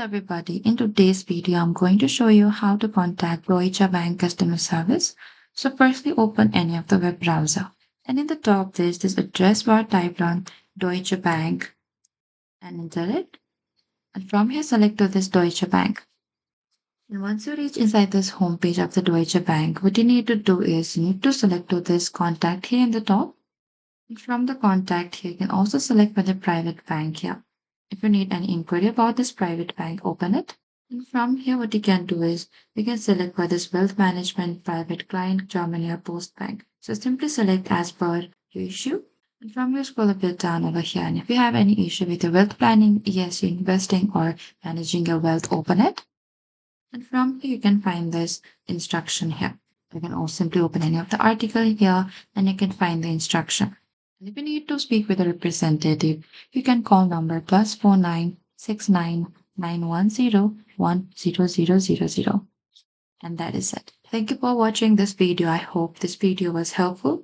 everybody, in today's video I'm going to show you how to contact Deutsche Bank customer service. So firstly open any of the web browser and in the top there's this address bar. Type on Deutsche Bank and enter it, and from here select to this Deutsche Bank. And once you reach inside this homepage of the Deutsche Bank, what you need to do is you need to select to this contact here in the top. And from the contact here you can also select for the private bank here. If you need any inquiry about this private bank, open it. And from here, what you can do is you can select for this wealth management, private client, Germany or Post Bank. So simply select as per your issue. And from here, scroll a bit down over here. And if you have any issue with your wealth planning, ESG investing, or managing your wealth, open it. And from here, you can find this instruction here. You can also simply open any of the article here and you can find the instruction. And if you need to speak with a representative, you can call number +496991010000. And that is it. Thank you for watching this video. I hope this video was helpful.